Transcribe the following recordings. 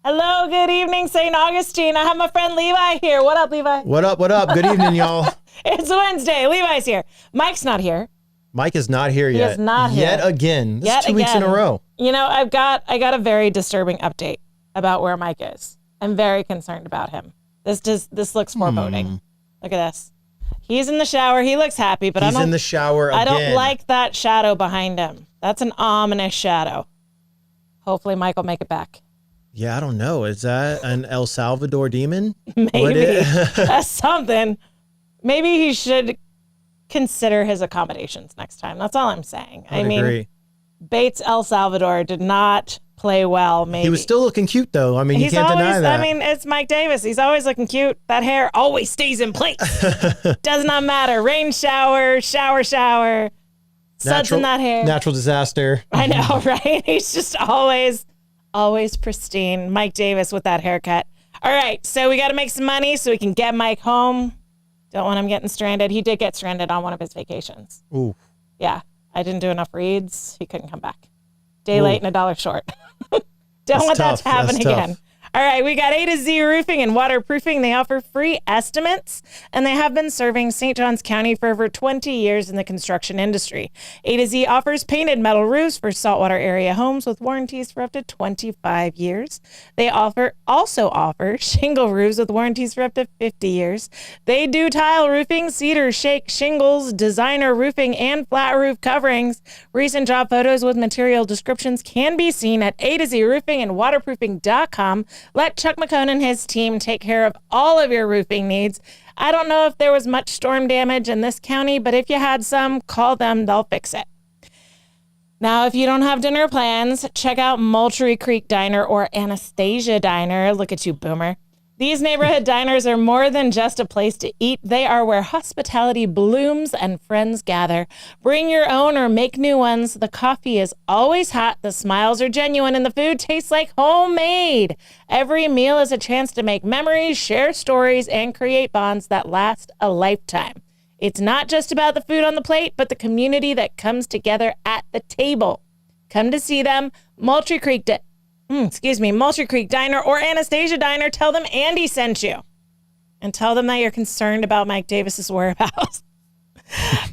Hello, good evening, St. Augustine. I have my friend Levi here. What up, Levi? What up? What up? Good evening, y'all. It's Wednesday. Levi's here. Mike's not here. Mike is not here yet. He is not here. Yet again. This Yet is 2 weeks in a again. row. You know, I got a very disturbing update about where Mike is. I'm very concerned about him. This looks foreboding. Look at this. He's in the shower. He looks happy, but He's in the shower again. I don't like that shadow behind him. That's an ominous shadow. Hopefully Mike will make it back. Yeah, I don't know. Is that an El Salvador demon? Maybe. That's something. Maybe he should consider his accommodations next time. That's all I'm saying. I agree. Bates El Salvador did not play well, maybe. He was still looking cute, though. I mean, you can't deny that. I mean, it's Mike Davis. He's always looking cute. That hair always stays in place. Does not matter. Rain shower, suds in that hair. Natural disaster. I know, right? He's just always pristine. Mike Davis with that haircut. All right, so we got to make some money so we can get Mike home. Don't want him getting stranded. He did get stranded on one of his vacations. Ooh. Yeah, I didn't do enough reads. He couldn't come back. Day late and $1 short. Don't want that to happen again. All right, we got A to Z Roofing and Waterproofing. They offer free estimates, and they have been serving St. Johns County for over 20 years in the construction industry. A to Z offers painted metal roofs for saltwater area homes with warranties for up to 25 years. They also offer shingle roofs with warranties for up to 50 years. They do tile roofing, cedar, shake, shingles, designer roofing, and flat roof coverings. Recent job photos with material descriptions can be seen at A to Z Roofing and Waterproofing.com. Let Chuck McCone and his team take care of all of your roofing needs. I don't know if there was much storm damage in this county, but if you had some, call them. They'll fix it. Now, if you don't have dinner plans, check out Moultrie Creek Diner or Anastasia Diner. Look at you, boomer. These neighborhood diners are more than just a place to eat. They are where hospitality blooms and friends gather. Bring your own or make new ones. The coffee is always hot. The smiles are genuine and the food tastes like homemade. Every meal is a chance to make memories, share stories, and create bonds that last a lifetime. It's not just about the food on the plate, but the community that comes together at the table. Come to see them. Moultrie Creek Diner or Anastasia Diner. Tell them Andy sent you. And tell them that you're concerned about Mike Davis's whereabouts.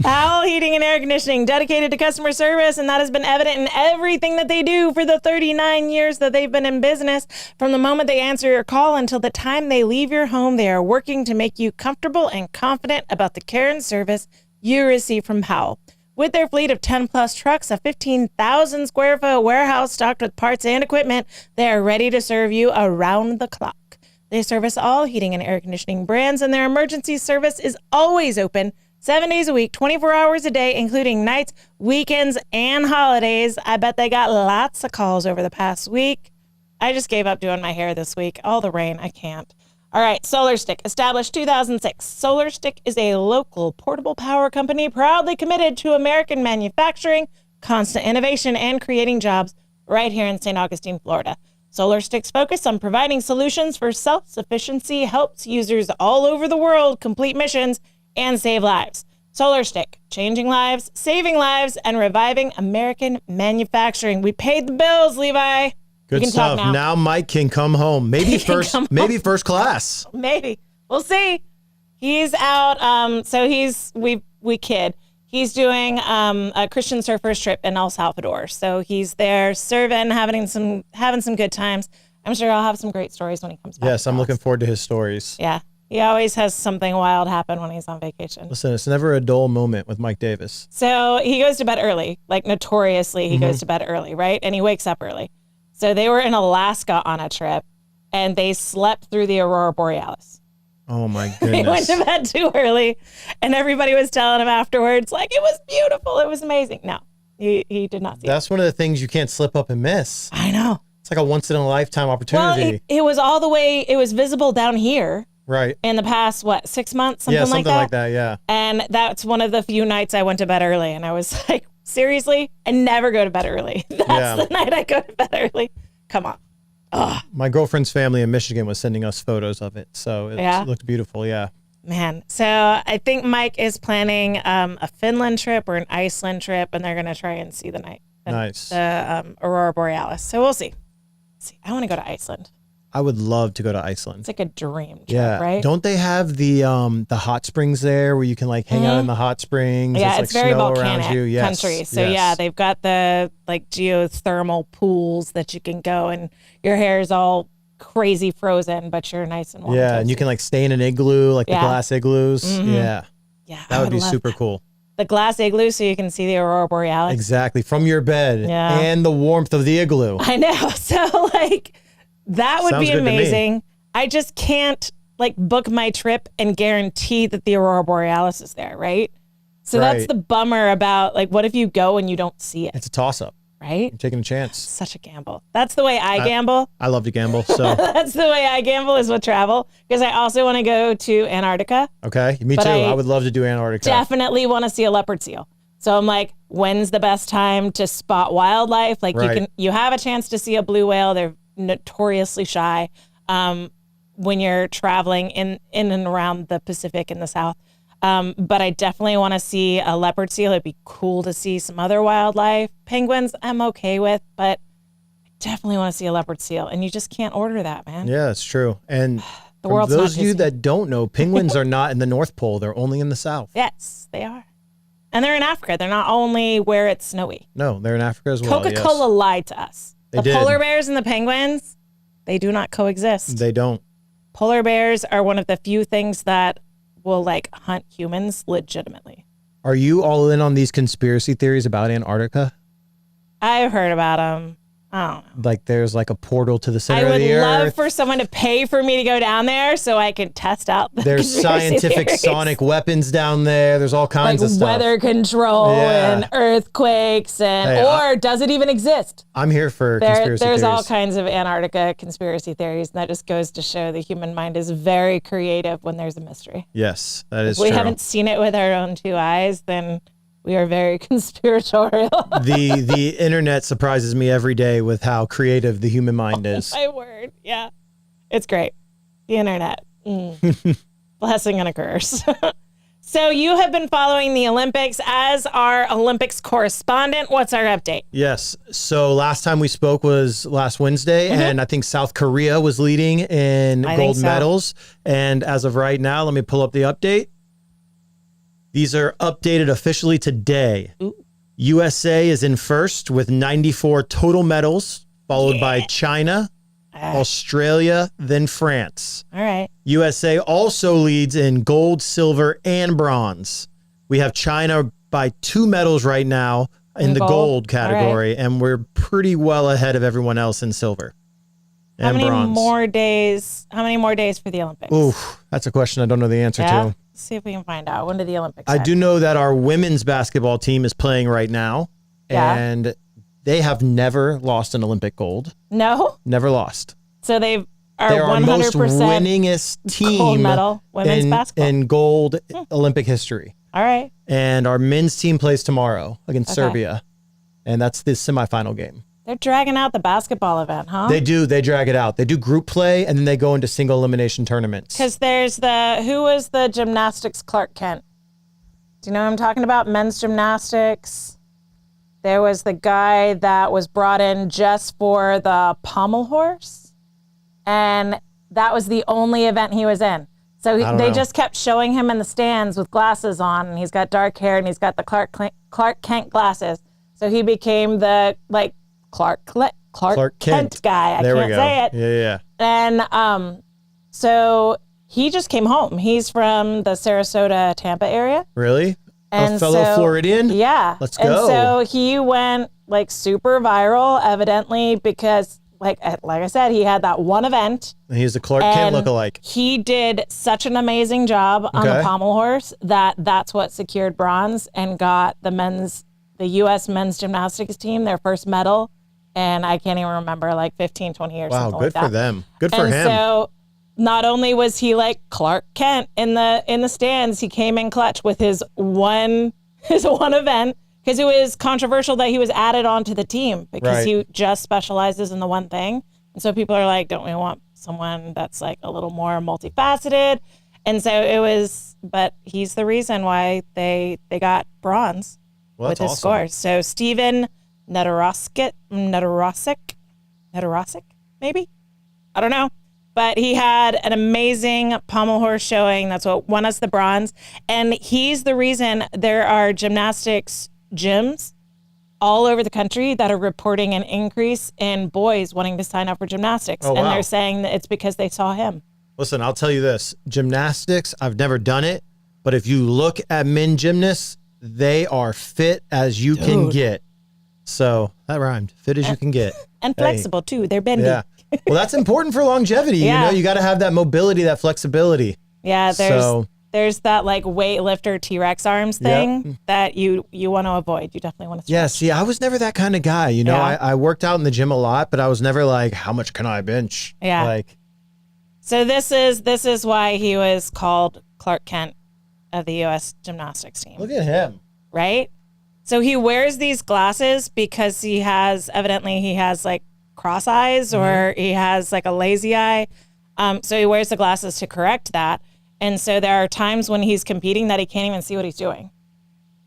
Powell Heating and Air Conditioning, dedicated to customer service, and that has been evident in everything that they do for the 39 years that they've been in business. From the moment they answer your call until the time they leave your home, they are working to make you comfortable and confident about the care and service you receive from Powell. With their fleet of 10-plus trucks, a 15,000 square foot warehouse stocked with parts and equipment, they are ready to serve you around the clock. They service all heating and air conditioning brands, and their emergency service is always open 7 days a week, 24 hours a day, including nights, weekends, and holidays. I bet they got lots of calls over the past week. I just gave up doing my hair this week. All the rain, I can't. All right, Solar Stick, established 2006. Solar Stick is a local portable power company proudly committed to American manufacturing, constant innovation, and creating jobs right here in St. Augustine, Florida. Solar Stick's focus on providing solutions for self-sufficiency helps users all over the world complete missions and save lives. Solar Stick, changing lives, saving lives, and reviving American manufacturing. We paid the bills, Levi. Good stuff. Now Mike can come home. Maybe first class. Maybe. We'll see. He's out. So we kid. He's doing a Christian surfers trip in El Salvador. So he's there serving, having some good times. I'm sure I'll have some great stories when he comes back. Yes, I'm looking forward to his stories. Yeah. He always has something wild happen when he's on vacation. Listen, it's never a dull moment with Mike Davis. So he goes to bed early, like notoriously he goes to bed early, right? And he wakes up early. So they were in Alaska on a trip, and they slept through the Aurora Borealis. Oh, my goodness. He went to bed too early, and everybody was telling him afterwards, like, it was beautiful. It was amazing. No, he did not see That's one of the things you can't slip up and miss. I know. It's like a once-in-a-lifetime opportunity. Well, it was all the way, it was visible down here. Right. In the past, 6 months? Something like that, yeah. And that's one of the few nights I went to bed early, and I was like, seriously? I never go to bed early. That's the night I go to bed early. Come on. Ugh. My girlfriend's family in Michigan was sending us photos of it, so it looked beautiful, yeah. Man, so I think Mike is planning a Finland trip or an Iceland trip, and they're going to try and see the night. Nice. The Aurora Borealis. So we'll see. I want to go to Iceland. I would love to go to Iceland. It's like a dream trip, right? Don't they have the hot springs there where you can like hang out in the hot springs? Yeah, It's it's like very snow volcanic around you. Yes. country. So yes. yeah, they've got the like geothermal pools that you can go, and your hair is all crazy frozen, but you're nice and warm. Yeah, and you can like stay in an igloo, like the glass igloos. Yeah. Yeah, That would be super cool. The glass igloo so you can see the aurora borealis. Exactly. From your bed and the warmth of the igloo. I know. So like that would Sounds be good to me. amazing. I just can't like book my trip and guarantee that the aurora borealis is there, right? So that's the bummer about like, what if you go and you don't see it? It's a toss up. Right? You're taking a chance. Such a gamble. That's the way I gamble. I love to gamble. So That's the way I gamble is with travel, because I also want to go to Antarctica. okay, me too. I would love to do Antarctica. Definitely want to see a leopard seal. So I'm like, when's the best time to spot wildlife? Like you have a chance to see a blue whale. They're notoriously shy when you're traveling in and around the Pacific in the South. But I definitely want to see a leopard seal. It'd be cool to see some other wildlife. Penguins, I'm okay with, but I definitely want to see a leopard seal. And you just can't order that, man. Yeah, it's true. And The for world's those not of you Disney. that don't know, penguins are not in the North Pole. They're only in the South. Yes, they are. And they're in Africa. They're not only where it's snowy. No, they're in Africa as well. Coca-Cola lied to us. They The did. polar bears and the penguins, they do not coexist. They don't. Polar bears are one of the few things that will like hunt humans legitimately. Are you all in on these conspiracy theories about Antarctica? I've heard about them. I don't know. Like there's like a portal to the center I of would the love earth. for someone to pay for me to go down there so I can test out the There's conspiracy scientific theories. sonic weapons down there. There's all kinds like of stuff. weather control Yeah. and earthquakes and Hey, or does it even exist? I'm here for conspiracy There's theories. all kinds of Antarctica conspiracy theories, and that just goes to show the human mind is very creative when there's a mystery. Yes, that is If we true. haven't seen it with our own two eyes, then we are very conspiratorial. The internet surprises me every day with how creative the human mind is. My word. Yeah. It's great. The internet. Blessing and a curse. So you have been following the Olympics as our Olympics correspondent. What's our update? Yes. So last time we spoke was last Wednesday, Mm-hmm. and I think South Korea was leading in I gold think so. medals. And as of right now, let me pull up the update. These are updated officially today. Ooh. USA is in first with 94 total medals, followed by China, Australia, then France. All right. USA also leads in gold, silver, and bronze. We have China by 2 medals right now in the gold? gold category, and we're pretty well ahead of everyone else in silver and How many bronze. more days for the Olympics? Ooh, that's a question I don't know the answer Yeah. to. Let's see if we can find out. When do the Olympics I end? do know that our women's basketball team is playing right now, Yeah. and they have never lost an Olympic gold. No? Never lost. So they are They're our most 100% winningest team gold medal women's in, basketball. in gold Olympic history. All right. And our men's team plays tomorrow against Okay. Serbia, and that's the semifinal game. They're dragging out the basketball event, huh? They drag it out. They do group play, and then they go into single elimination tournaments. Because there's who was the gymnastics Clark Kent? Do you know what I'm talking about? Men's gymnastics. There was the guy that was brought in just for the pommel horse. And that was the only event he was in. So don't they know. just kept showing him in the stands with glasses on. And he's got dark hair and he's got the Clark Kent glasses. So he became the Clark Kent guy. I There we can't go. say it. Yeah. And so he just came home. He's from the Sarasota, Tampa area. Really? And A fellow so- Floridian? Yeah. Let's And go. so he went super viral, evidently, because like I said, he had that one event. He's the Clark Kent And lookalike. he did such an amazing job on the Okay. pommel horse that's what secured bronze and got the U.S. men's gymnastics team their first medal. And I can't even remember, 15, 20 years. Wow, something good like that. for them. Good for And him. so not only was he like Clark Kent in the stands, he came in clutch with his one event, because it was controversial that he was added onto the team because Right. he just specializes in the one thing. And so people are like, don't we want someone that's a little more multifaceted? And so but he's the reason why they got bronze Well, with that's his awesome. scores. So Steven Nedorosik, maybe? I don't know. But he had an amazing pommel horse showing. That's what won us the bronze. And he's the reason there are gymnastics gyms all over the country that are reporting an increase in boys wanting to sign up for gymnastics. Oh, wow. And they're saying that it's because they saw him. Listen, I'll tell you this. Gymnastics, I've never done it. But if you look at men gymnasts, they are fit as you can get. So that rhymed. Fit as you can get. And flexible, too. They're bendy. Yeah. Well, that's important for longevity. Yeah. You know, you got to have that mobility, that flexibility. Yeah, there's that like weightlifter T-Rex arms thing that you want to avoid. You definitely want to stretch. Yeah, see, I was never that kind of guy. You know, I worked out in the gym a lot, but I was never like, how much can I bench? Yeah. Like, so this is why he was called Clark Kent of the U.S. gymnastics team. look at him. Right? So he wears these glasses because he has like cross eyes or he has like a lazy eye. So he wears the glasses to correct that. And so there are times when he's competing that he can't even see what he's doing.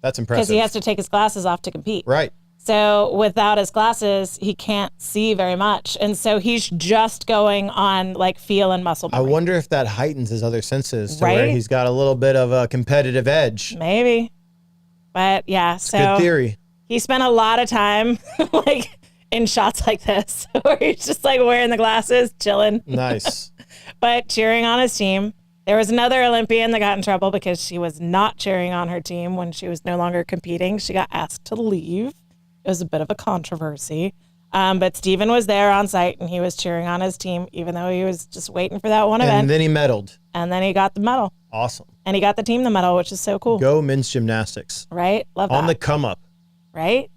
That's impressive. Because he has to take his glasses off to compete. Right. So without his glasses, he can't see very much. And so he's just going on like feel and muscle memory. I wonder if that heightens his other senses to where he's got a little bit of a competitive edge. Maybe. But yeah, so good theory. He spent a lot of time like in shots like this where he's just like wearing the glasses, chilling. Nice. But cheering on his team. There was another Olympian that got in trouble because she was not cheering on her team when she was no longer competing. She got asked to leave. It was a bit of a controversy. But Steven was there on site and he was cheering on his team, even though he was just waiting for that one event. And then he medaled. And then he got the medal. Awesome. And he got the team the medal, which is so cool. Go men's gymnastics. Right? Love that. On the come up. Right?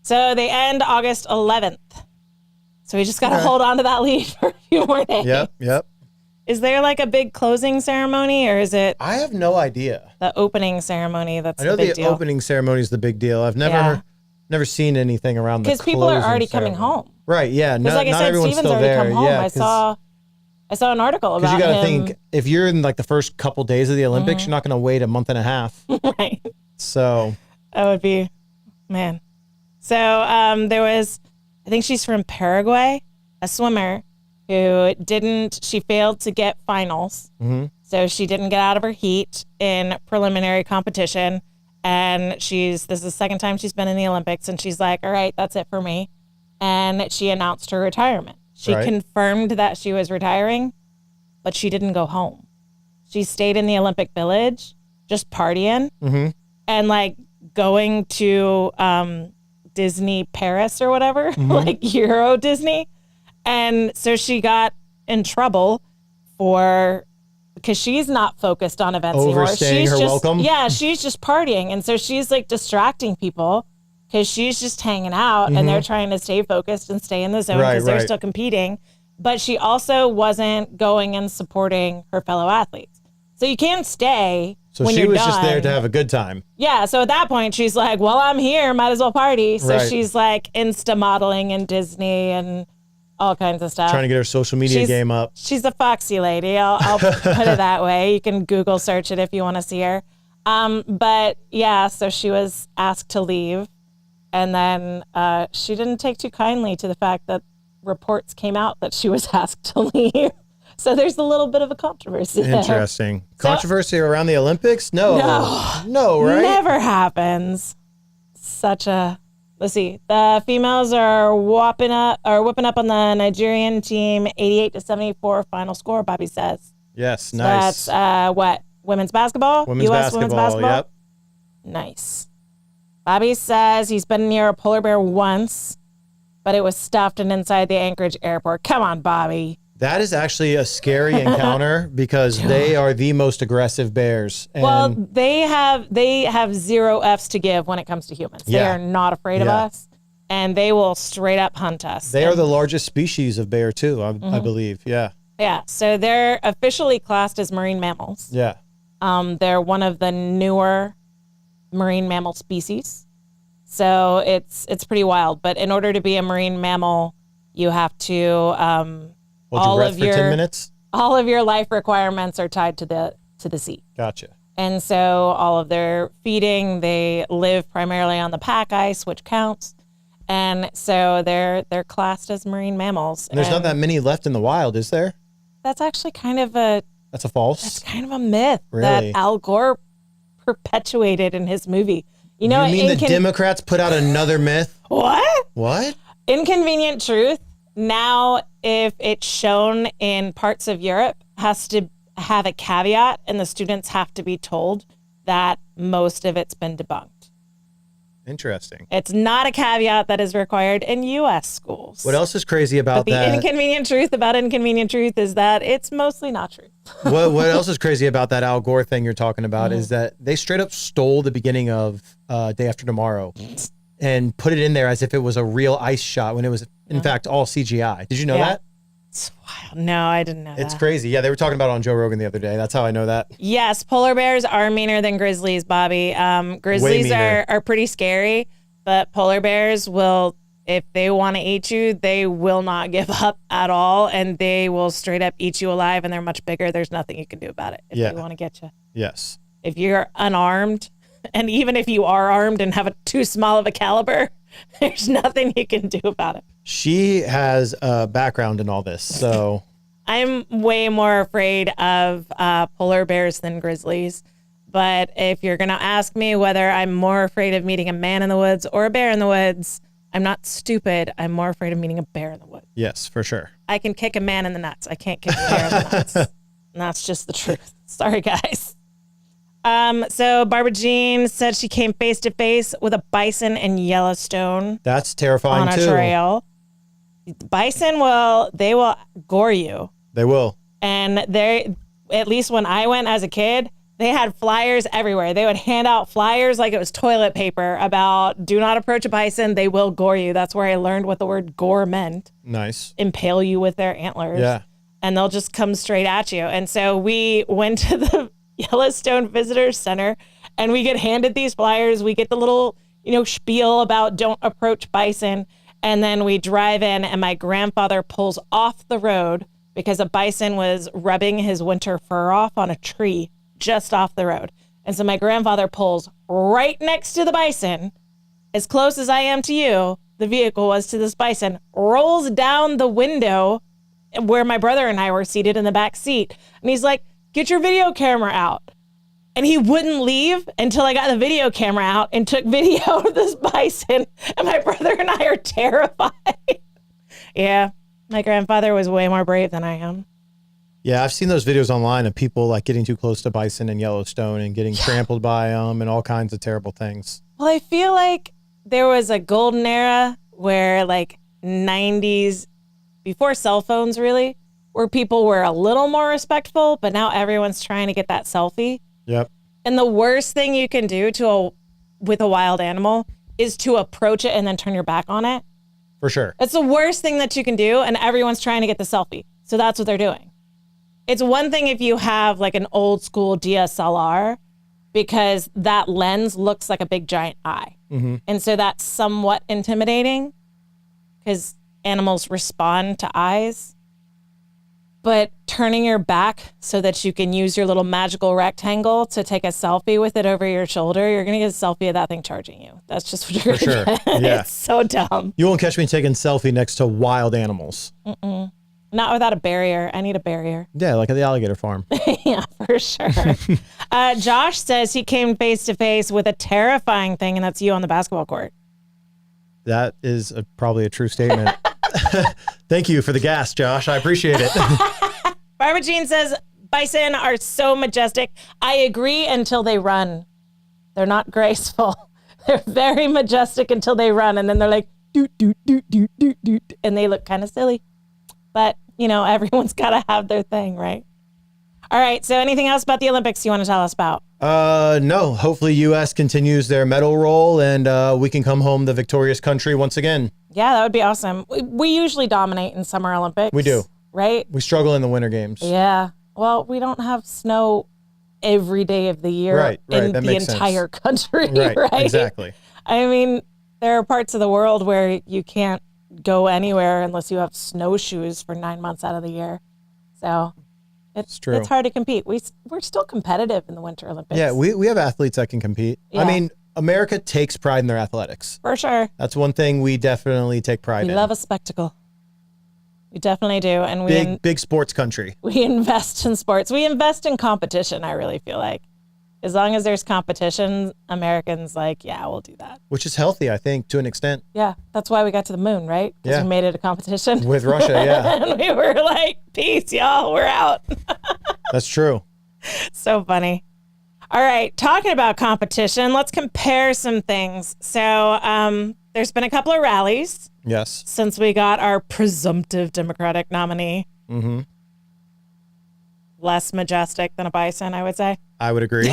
So they end August 11th. So we just got to hold on to that lead for a few more days. Yep. Is there like a big closing ceremony or is it? I have no idea. The opening ceremony that's I know the big the deal. opening ceremony is the big deal. I've never seen anything around the because people are already coming home. Right, yeah. Because like I said, everyone's Steven's still already there. come home. Yeah, I saw an article about him. Because you got to think, if you're in like the first couple days of the Olympics, you're not going to wait a month and a half. Right. So. That would be, man. So there was, I think she's from Paraguay, a swimmer she failed to get finals. Mm-hmm. So she didn't get out of her heat in preliminary competition. And this is the second time she's been in the Olympics. And she's like, all right, that's it for me. And she announced her retirement. She confirmed that she was retiring, but she didn't go home. She stayed in the Olympic Village, just partying and like going to Disney Paris or whatever, like Euro Disney. And so she got in trouble because she's not focused on events anymore. Overstaying her welcome? Yeah, she's just partying. And so she's like distracting people because she's just hanging out and they're trying to stay focused and stay in the zone because they're still competing. But she also wasn't going and supporting her fellow athletes. So you can't stay when you're done. So she was just there to have a good time. Yeah, so at that point, she's like, well, I'm here, might as well party. So she's like Insta modeling in Disney and all kinds of stuff. Trying to get her social media game up. She's a foxy lady. I'll put it that way. You can Google search it if you want to see her. But yeah, so she was asked to leave. And then she didn't take too kindly to the fact that reports came out that she was asked to leave. So there's a little bit of a controversy there. Interesting. Controversy around the Olympics? No, right? Never happens. Let's see. The females are whooping up on the Nigerian team, 88-74 final score, Bobby says. Yes, so nice. That's what? Women's basketball? U.S. women's basketball? Yep. Nice. Bobby says he's been near a polar bear once, but it was stuffed and inside the Anchorage airport. Come on, Bobby. That is actually a scary encounter because they are the most aggressive bears. And well, they have zero Fs to give when it comes to humans. They are not afraid of us, and they will straight up hunt us. They are the largest species of bear too, I believe. Yeah. Yeah. So they're officially classed as marine mammals. Yeah. They're one of the newer marine mammal species. So it's pretty wild. But in order to be a marine mammal, you have to Hold your breath for 10 minutes? All of your life requirements are tied to the sea. Gotcha. And so all of their feeding, they live primarily on the pack ice, which counts. And so they're classed as marine mammals. And there's not that many left in the wild, is there? that's actually kind of a false. That's kind of a myth Really? that Al Gore perpetuated in his movie. You know, you mean the Democrats put out another myth? What? What? Inconvenient Truth. Now, if it's shown in parts of Europe, has to have a caveat, and the students have to be told that most of it's been debunked. Interesting. It's not a caveat that is required in U.S. schools. What else is crazy about but the inconvenient truth about Inconvenient Truth is that it's mostly not true. what else is crazy about that Al Gore thing you're talking about is that they straight up stole the beginning of Day After Tomorrow and put it in there as if it was a real ice shot when it was, in fact, all CGI. Did you know that? It's wild. No, I didn't know that. It's crazy. Yeah, they were talking about it on Joe Rogan the other day. That's how I know that. Yes, polar bears are meaner than grizzlies, Bobby. Grizzlies are pretty scary, but polar bears will, if they want to eat you, they will not give up at all, and they will straight up eat you alive, and they're much bigger. There's nothing you can do about it if they want to get you. Yes. If you're unarmed, and even if you are armed and have a too small of a caliber, there's nothing you can do about it. She has a background in all this, so... I'm way more afraid of polar bears than grizzlies. But if you're going to ask me whether I'm more afraid of meeting a man in the woods or a bear in the woods, I'm not stupid. I'm more afraid of meeting a bear in the woods. Yes, for sure. I can kick a man in the nuts. I can't kick a bear in the nuts. And that's just the truth. Sorry, guys. So Barbara Jean said she came face to face with a bison in Yellowstone. That's terrifying, on a trail. Bison they will gore you. They will. And at least when I went as a kid, they had flyers everywhere. They would hand out flyers like it was toilet paper about do not approach a bison. They will gore you. That's where I learned what the word gore meant. Nice. Impale you with their antlers. Yeah. And they'll just come straight at you. And so we went to the Yellowstone Visitor Center and we get handed these flyers. We get the little, spiel about don't approach bison. And then we drive in and my grandfather pulls off the road because a bison was rubbing his winter fur off on a tree just off the road. And so my grandfather pulls right next to the bison, as close as I am to you, the vehicle was to this bison, rolls down the window where my brother and I were seated in the back seat. And he's like, get your video camera out. And he wouldn't leave until I got the video camera out and took video of this bison. And my brother and I are terrified. Yeah, my grandfather was way more brave than I am. Yeah, I've seen those videos online of people like getting too close to bison in Yellowstone and getting trampled by them and all kinds of terrible things. Well, I feel like there was a golden era where like 90s, before cell phones really, where people were a little more respectful, but now everyone's trying to get that selfie. Yep. And the worst thing you can do with a wild animal is to approach it and then turn your back on it. For sure. It's the worst thing that you can do, and everyone's trying to get the selfie. So that's what they're doing. It's one thing if you have like an old school DSLR, because that lens looks like a big giant eye. Mm-hmm. And so that's somewhat intimidating because animals respond to eyes. But turning your back so that you can use your little magical rectangle to take a selfie with it over your shoulder, you're going to get a selfie of that thing charging you. That's just what you're going to get. Yeah. It's so dumb. You won't catch me taking selfie next to wild animals. Mm-mm. Not without a barrier. I need a barrier. Yeah, like at the alligator farm. Yeah, for sure. Josh says he came face to face with a terrifying thing, and that's you on the basketball court. That is probably a true statement. Thank you for the gas, Josh. I appreciate it. Barbara Jean says, bison are so majestic. I agree until they run. They're not graceful. They're very majestic until they run, and then they're like, doot, doot, doot, doot, doot, doot, and they look kind of silly. But, everyone's got to have their thing, right? All right. So anything else about the Olympics you want to tell us about? No. Hopefully U.S. continues their medal roll and we can come home the victorious country once again. Yeah, that would be awesome. We usually dominate in Summer Olympics. We do. Right? We struggle in the Winter Games. Yeah. Well, we don't have snow every day of the year in the entire country. Right. Exactly. I mean, there are parts of the world where you can't go anywhere unless you have snowshoes for 9 months out of the year. So it's true. It's hard to compete. We're still competitive in the Winter Olympics. Yeah, we have athletes that can compete. Yeah. I mean, America takes pride in their athletics. For sure. That's one thing we definitely take pride in. We love a spectacle. We definitely do. And big sports country. We invest in sports. We invest in competition, I really feel like. As long as there's competition, Americans like, yeah, we'll do that. Which is healthy, I think, to an extent. Yeah, that's why we got to the moon, right? Because we made it a competition. With Russia, yeah. And we were like, peace, y'all, we're out. That's true. So funny. All right, talking about competition, let's compare some things. So there's been a couple of rallies. Yes. Since we got our presumptive Democratic nominee. Mm-hmm. Less majestic than a bison, I would say. I would agree.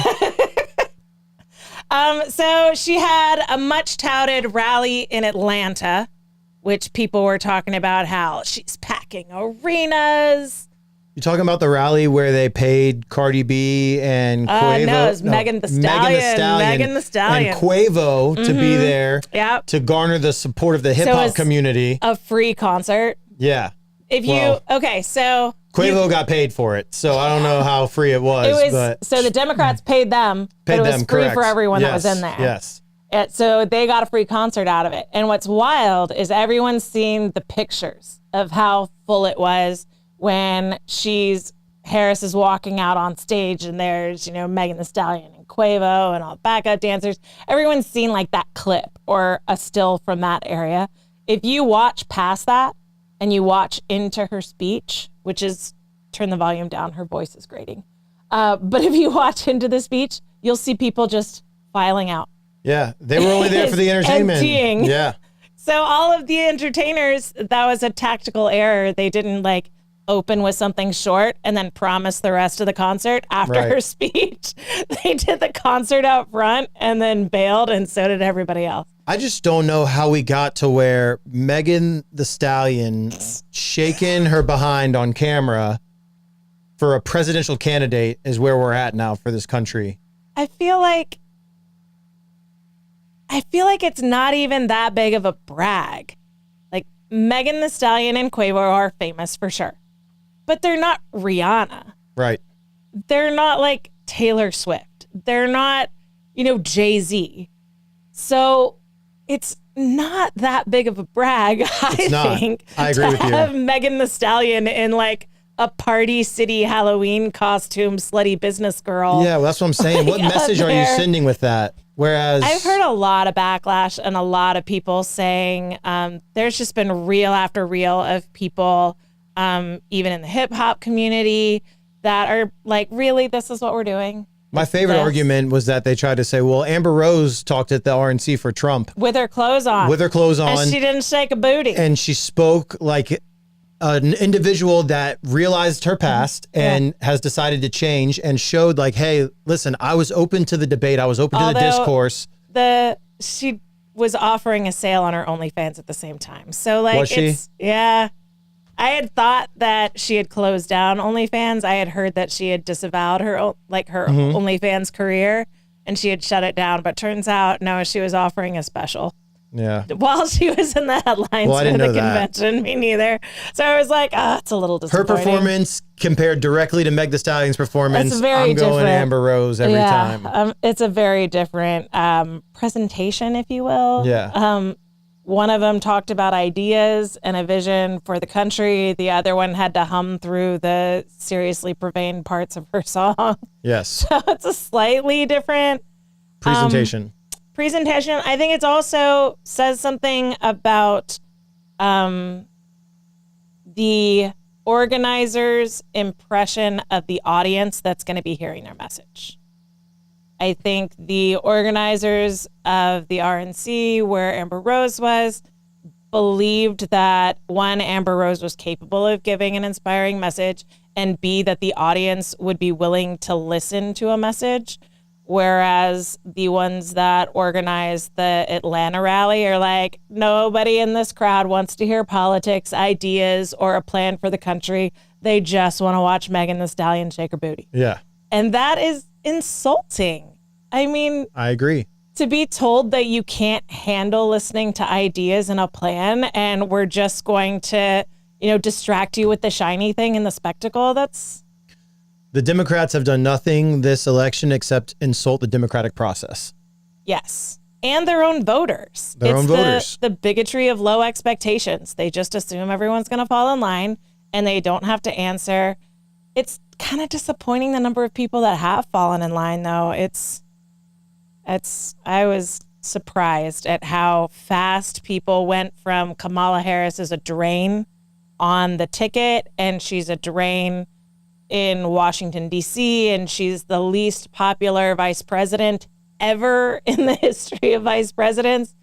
So she had a much touted rally in Atlanta, which people were talking about how she's packing arenas. You talking about the rally where they paid Cardi B and Quavo? No, it was Megan Thee Stallion. And Quavo to be there to garner the support of the hip hop community. A free concert. Yeah. So Quavo got paid for it, so I don't know how free it was. So the Democrats paid them, but it was free for everyone that was in there. Yes. So they got a free concert out of it. And what's wild is everyone's seen the pictures of how full it was when Harris is walking out on stage and there's, Megan Thee Stallion and Quavo and all the backup dancers. Everyone's seen like that clip or a still from that area. If you watch past that and you watch into her speech, which is, turn the volume down, her voice is grating. But if you watch into the speech, you'll see people just filing out. Yeah, they were only there for the entertainment. Emptying. Yeah. So all of the entertainers, that was a tactical error. They didn't open with something short and then promise the rest of the concert after her speech. They did the concert out front and then bailed, and so did everybody else. I just don't know how we got to where Megan Thee Stallion shaking her behind on camera for a presidential candidate is where we're at now for this country. I feel like it's not even that big of a brag. Like, Megan Thee Stallion and Quavo are famous for sure, but they're not Rihanna. Right. They're not like Taylor Swift. They're not, Jay-Z. So it's not that big of a brag, I think. I agree with you. To have Megan Thee Stallion in a Party City Halloween costume, slutty business girl. Yeah, well, that's what I'm saying. What message are you sending with that? Whereas I've heard a lot of backlash and a lot of people saying there's just been reel after reel of people, even in the hip hop community, that are like, really, this is what we're doing? My favorite argument was that they tried to say, well, Amber Rose talked at the RNC for Trump. With her clothes on. And she didn't shake a booty. And she spoke like an individual that realized her past and has decided to change and showed like, hey, listen, I was open to the debate. I was open to the discourse. She was offering a sale on her OnlyFans at the same time. So was she? Yeah. I had thought that she had closed down OnlyFans. I had heard that she had disavowed her OnlyFans career and she had shut it down. But turns out, no, she was offering a special. Yeah. While she was in the headlines for the convention, me neither. So I was like, it's a little disappointing. Her performance compared directly to Meg Thee Stallion's performance, it's very different. Going Amber Rose every time. It's a very different presentation, if you will. Yeah. One of them talked about ideas and a vision for the country. The other one had to hum through the seriously profane parts of her song. Yes. So it's a slightly different presentation. I think it's also says something about the organizers' impression of the audience that's going to be hearing their message. I think the organizers of the RNC, where Amber Rose was, believed that, one, Amber Rose was capable of giving an inspiring message, and B, that the audience would be willing to listen to a message. Whereas the ones that organized the Atlanta rally are like, nobody in this crowd wants to hear politics, ideas, or a plan for the country. They just want to watch Megan Thee Stallion shake her booty. Yeah. And that is insulting. I mean, I agree. To be told that you can't handle listening to ideas and a plan, and we're just going to, distract you with the shiny thing and the spectacle, that's... The Democrats have done nothing this election except insult the democratic process. Yes. and their own voters. The bigotry of low expectations. They just assume everyone's going to fall in line and they don't have to answer. It's kind of disappointing the number of people that have fallen in line, though. I was surprised at how fast people went from Kamala Harris as a drain on the ticket, and she's a drain in Washington, D.C., and she's the least popular vice president ever in the history of vice presidents,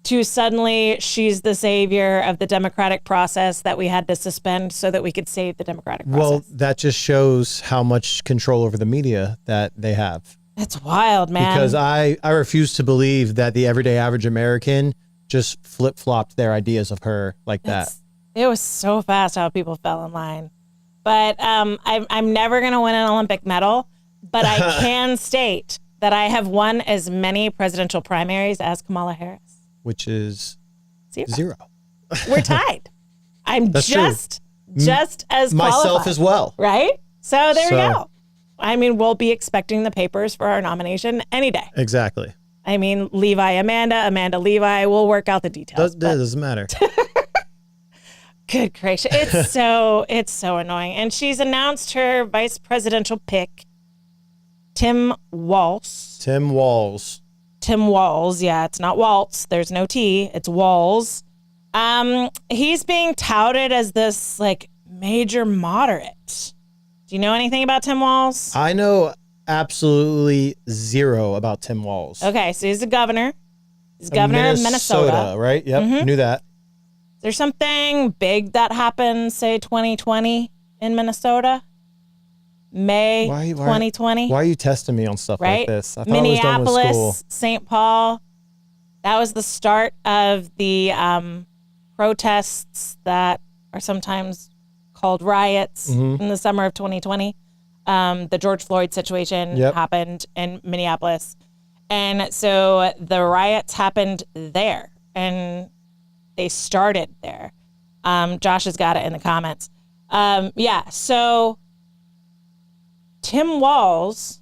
to suddenly she's the savior of the democratic process that we had to suspend so that we could save the democratic process. Well, that just shows how much control over the media that they have. It's wild, man. Because I refuse to believe that the everyday average American just flip-flopped their ideas of her like that. It was so fast how people fell in line. But I'm never going to win an Olympic medal, but I can state that I have won as many presidential primaries as Kamala Harris. Which is zero. We're tied. I'm just as qualified. Myself as well. Right? So there we go. I mean, we'll be expecting the papers for our nomination any day. Exactly. I mean, Levi, Amanda, Levi. We'll work out the details. Doesn't matter. Good gracious. It's so annoying. And she's announced her vice presidential pick, Tim Walz. Tim Walz. Yeah, it's not Waltz. There's no T. It's Walz. He's being touted as this like major moderate. Do you know anything about Tim Walz? I know absolutely zero about Tim Walz. Okay, so he's a governor. He's governor of Minnesota. Right? Yep, Knew that. Is there something big that happened, say, 2020 in Minnesota? May 2020. Why are you testing me on stuff like this? I thought Minneapolis, I was done with school. St. Paul. That was the start of the protests that are sometimes called riots in the summer of 2020. The George Floyd situation happened in Minneapolis. And so the riots happened there, and they started there. Josh has got it in the comments. So Tim Walz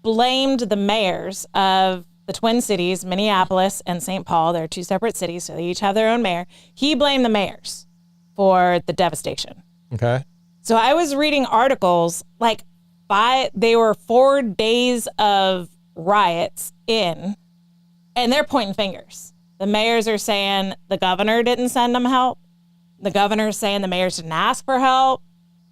blamed the mayors of the Twin Cities, Minneapolis and St. Paul. They're two separate cities, so they each have their own mayor. He blamed the mayors for the devastation. Okay. So I was reading articles, they were 4 days of riots in, and they're pointing fingers. The mayors are saying the governor didn't send them help. The governor's saying the mayors didn't ask for help.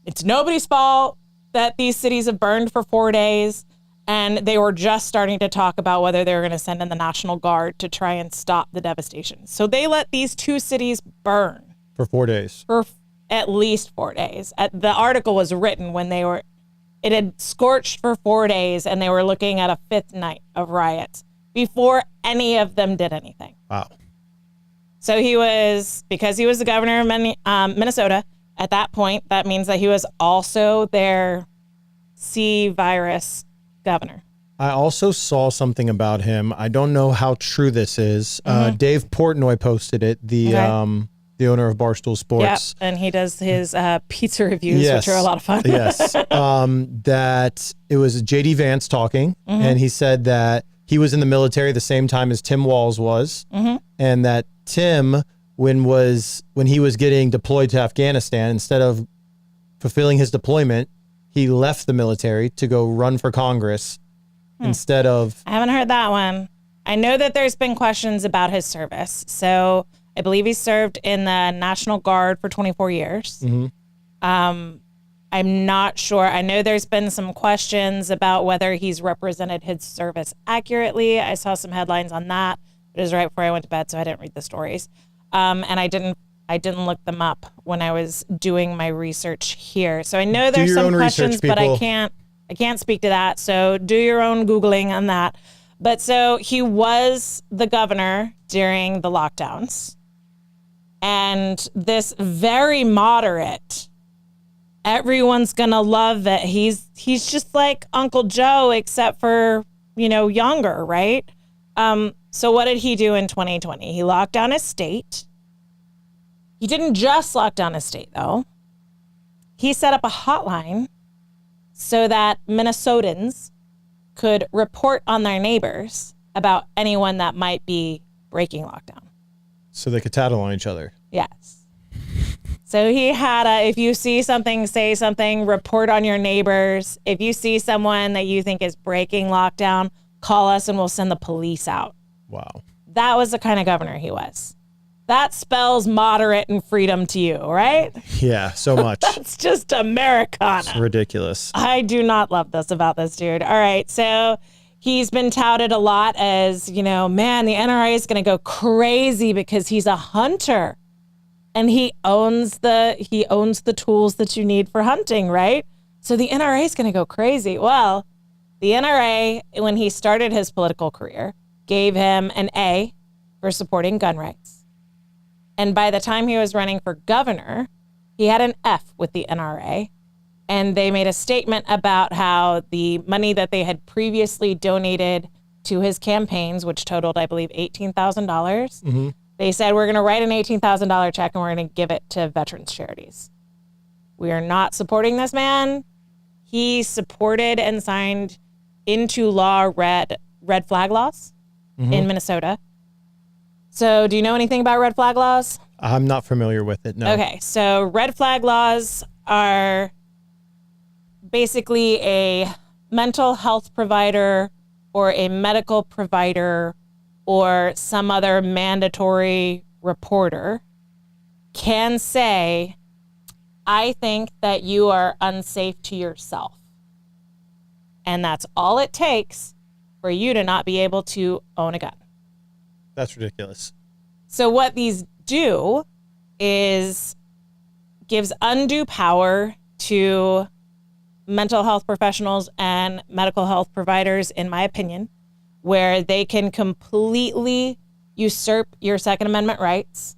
It's nobody's fault that these cities have burned for 4 days. And they were just starting to talk about whether they were going to send in the National Guard to try and stop the devastation. So they let these two cities burn. For 4 days. For at least 4 days. The article was written when it had scorched for 4 days, and they were looking at a 5th night of riots before any of them did anything. Wow. So because he was the governor of Minnesota, at that point, that means that he was also their C virus governor. I also saw something about him. I don't know how true this is. Dave Portnoy posted it, the owner of Barstool Sports. Yeah, and he does his pizza reviews, which are a lot of fun. Yes. That it was J.D. Vance talking, and he said that he was in the military the same time as Tim Walz was, and that Tim, when he was getting deployed to Afghanistan, instead of fulfilling his deployment, he left the military to go run for Congress instead of... I haven't heard that one. I know that there's been questions about his service. So I believe he served in the National Guard for 24 years. I'm not sure. I know there's been some questions about whether he's represented his service accurately. I saw some headlines on that. It was right before I went to bed, so I didn't read the stories. And I didn't look them up when I was doing my research here. So I know there's some questions, but I can't speak to that. So do your own Googling on that. But so he was the governor during the lockdowns. And this very moderate, everyone's going to love it. He's just like Uncle Joe, except for, younger, right? So what did he do in 2020? He locked down his state. He didn't just lock down his state, though. He set up a hotline so that Minnesotans could report on their neighbors about anyone that might be breaking lockdown. So they could tattle on each other. Yes. So he had if you see something, say something, report on your neighbors. If you see someone that you think is breaking lockdown, call us and we'll send the police out. Wow. That was the kind of governor he was. That spells moderate and freedom to you, right? Yeah, so much. It's just Americana. It's ridiculous. I do not love this about this dude. All right, so he's been touted a lot as, man, the NRA is going to go crazy because he's a hunter. And he owns the tools that you need for hunting, right? So the NRA is going to go crazy. Well, the NRA, when he started his political career, gave him an A for supporting gun rights. And by the time he was running for governor, he had an F with the NRA. And they made a statement about how the money that they had previously donated to his campaigns, which totaled, I believe, $18,000, they said, we're going to write an $18,000 check and we're going to give it to veterans charities. We are not supporting this man. He supported and signed into law red flag laws in Minnesota. So do you know anything about red flag laws? I'm not familiar with it, no. Okay, so red flag laws are basically a mental health provider or a medical provider or some other mandatory reporter can say, I think that you are unsafe to yourself. And that's all it takes for you to not be able to own a gun. That's ridiculous. So what these do is gives undue power to mental health professionals and medical health providers, in my opinion, where they can completely usurp your Second Amendment rights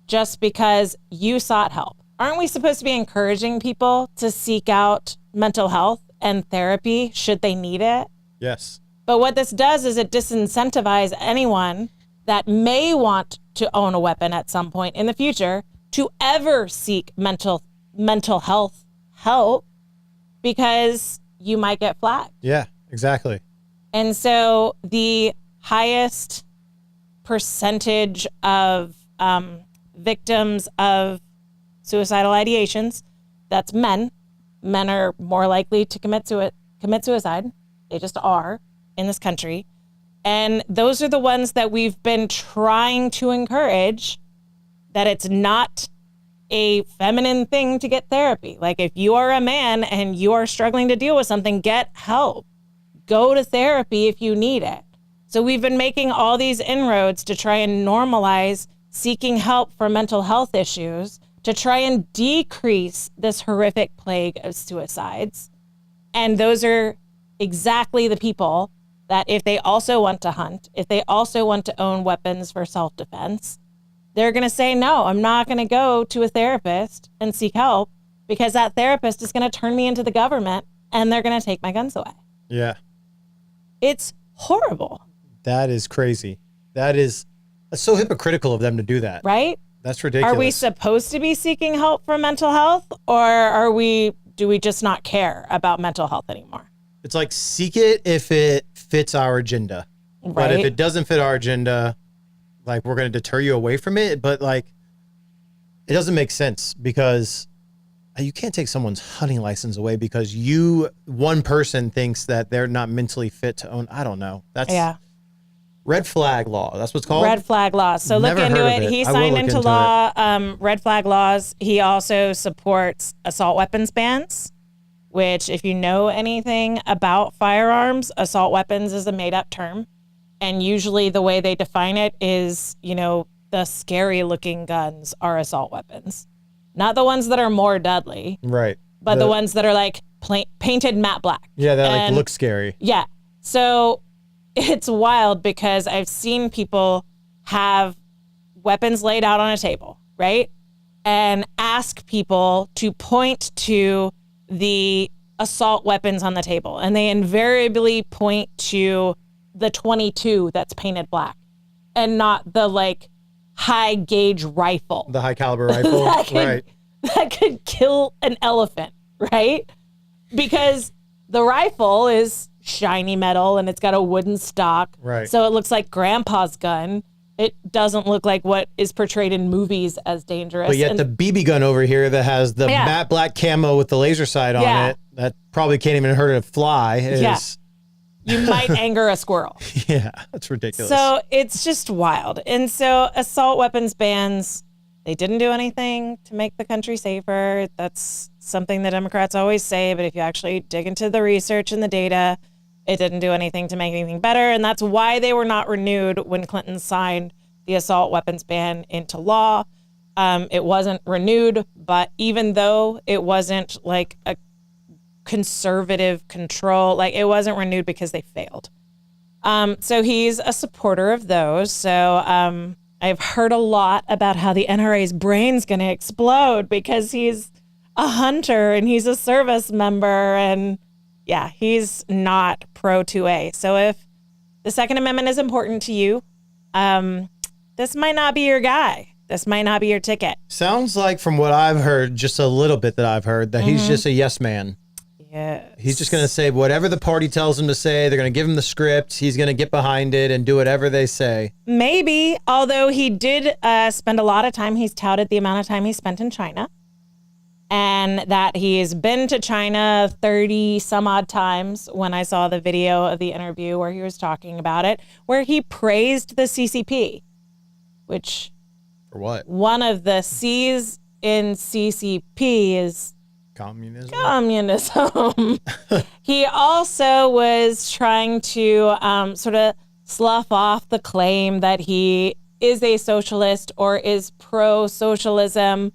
just because you sought help. Aren't we supposed to be encouraging people to seek out mental health and therapy should they need it? Yes. But what this does is it disincentivizes anyone that may want to own a weapon at some point in the future to ever seek mental health help because you might get flagged. Yeah, exactly. And so the highest percentage of victims of suicidal ideations, that's men. Men are more likely to commit suicide. They just are in this country. And those are the ones that we've been trying to encourage, that it's not a feminine thing to get therapy. Like if you are a man and you are struggling to deal with something, get help. Go to therapy if you need it. So we've been making all these inroads to try and normalize seeking help for mental health issues, to try and decrease this horrific plague of suicides. And those are exactly the people that if they also want to hunt, if they also want to own weapons for self-defense, they're going to say, no, I'm not going to go to a therapist and seek help because that therapist is going to turn me into the government and they're going to take my guns away. Yeah. It's horrible. That is crazy. That's so hypocritical of them to do that. Right? That's ridiculous. Are we supposed to be seeking help for mental health, or do we just not care about mental health anymore? It's like, seek it if it fits our agenda. Right. But if it doesn't fit our agenda, like, we're going to deter you away from it. But like, it doesn't make sense because you can't take someone's hunting license away because one person thinks that they're not mentally fit to own. I don't know. That's red flag law. That's what's called? Red flag laws. So Never look into heard of it. it. He I will signed look into into law red flag laws. He also supports assault weapons bans, which if you know anything about firearms, assault weapons is a made up term. And usually the way they define it is, the scary looking guns are assault weapons. Not the ones that are more deadly. Right. But the ones that are like painted matte black. Yeah, that look scary. Yeah. So it's wild because I've seen people have weapons laid out on a table, right? And ask people to point to the assault weapons on the table. And they invariably point to the 22 that's painted black and not the high gauge rifle. The high caliber rifle. Right. That could kill an elephant, right? Because the rifle is shiny metal and it's got a wooden stock. Right. So it looks like grandpa's gun. It doesn't look like what is portrayed in movies as dangerous. But yet the BB gun over here that has the matte black camo with the laser sight on it, that probably can't even hurt a fly. You might anger a squirrel. Yeah, that's ridiculous. So it's just wild. And so assault weapons bans, they didn't do anything to make the country safer. That's something the Democrats always say. But if you actually dig into the research and the data, it didn't do anything to make anything better. And that's why they were not renewed when Clinton signed the assault weapons ban into law. It wasn't renewed, but even though it wasn't like a conservative control, like it wasn't renewed because they failed. So he's a supporter of those. So I've heard a lot about how the NRA's brain's going to explode because he's a hunter and he's a service member. And yeah, he's not pro 2A. So if the Second Amendment is important to you, this might not be your guy. This might not be your ticket. Sounds like from what I've heard, just a little bit that I've heard, that he's just a yes man. Yes. He's just going to say whatever the party tells him to say. They're going to give him the script. He's going to get behind it and do whatever they say. Maybe, although he did spend a lot of time. He's touted the amount of time he spent in China and that he's been to China 30 some odd times. When I saw the video of the interview where he was talking about it, where he praised the CCP, which for what? One of the C's in CCP is communism. He also was trying to sort of slough off the claim that he is a socialist or is pro-socialism.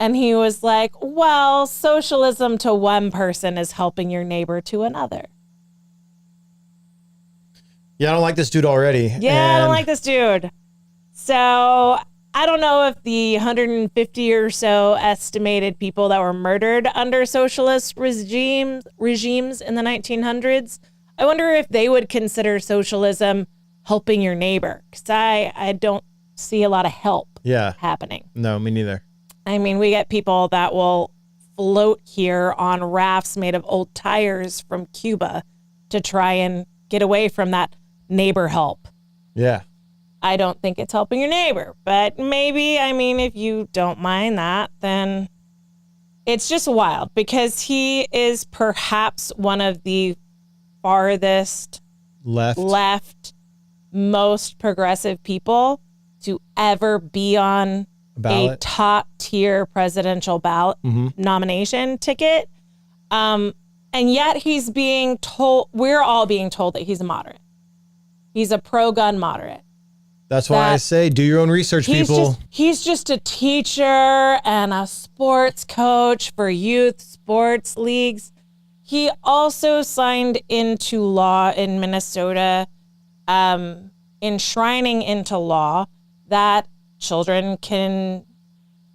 And he was like, well, socialism to one person is helping your neighbor to another. Yeah, I don't like this dude already. Yeah, I don't like this dude. So I don't know if the 150 or so estimated people that were murdered under socialist regimes in the 1900s, I wonder if they would consider socialism helping your neighbor. Because I don't see a lot of help happening. No, me neither. I mean, we get people that will float here on rafts made of old tires from Cuba to try and get away from that neighbor help. Yeah. I don't think it's helping your neighbor, but maybe, I mean, if you don't mind that, then it's just wild because he is perhaps one of the farthest left most progressive people to ever be on a top tier presidential ballot nomination ticket. And yet he's being told, we're all being told that he's a moderate. He's a pro-gun moderate. That's why I say do your own research, people. He's just a teacher and a sports coach for youth sports leagues. He also signed into law in Minnesota, enshrining into law that children can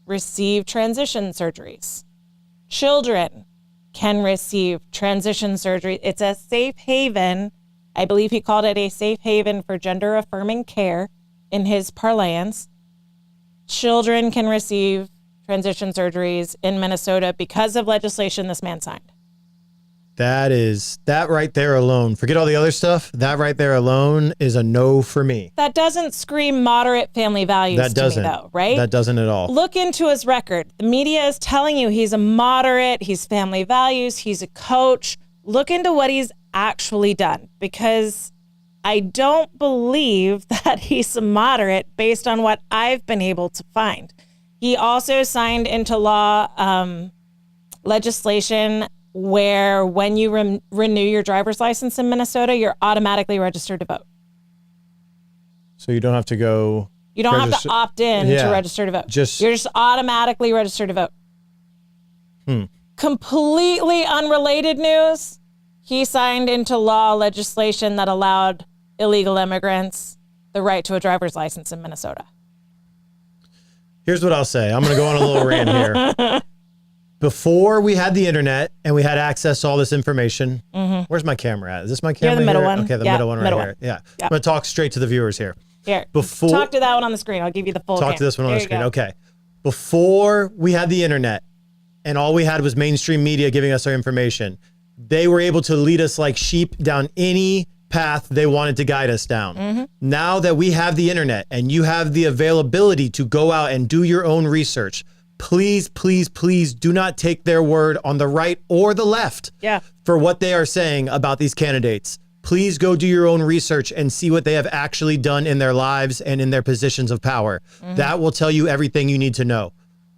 receive transition surgeries. Children can receive transition surgery. It's a safe haven. I believe he called it a safe haven for gender affirming care. In his parlance, children can receive transition surgeries in Minnesota because of legislation this man signed. That right there alone, forget all the other stuff, that right there alone is a no for me. That doesn't scream moderate family values to me though, right? That doesn't at all. Look into his record. The media is telling you he's a moderate, he's family values, he's a coach. Look into what he's actually done because I don't believe that he's a moderate based on what I've been able to find. He also signed into law legislation where when you renew your driver's license in Minnesota, you're automatically registered to vote. So you don't have to go... You don't have to opt in to register to vote. You're just automatically registered to vote. Completely unrelated news. He signed into law legislation that allowed illegal immigrants the right to a driver's license in Minnesota. Here's what I'll say. I'm going to go on a little rant here. Before we had the internet and we had access to all this information, where's my camera at? Is this my camera? You're the middle here? one. Okay, the middle one right here. Yeah. I'm going to talk straight to the viewers here. Here. Talk to that one on the screen. I'll give you the full Talk to this one on the screen. Okay. Before we had the internet and all we had was mainstream media giving us our information, they were able to lead us like sheep down any path they wanted to guide us down. Mm-hmm. Now that we have the internet and you have the availability to go out and do your own research, please, please, please do not take their word on the right or the left for what they are saying about these candidates. Please go do your own research and see what they have actually done in their lives and in their positions of power. Mm-hmm. That will tell you everything you need to know.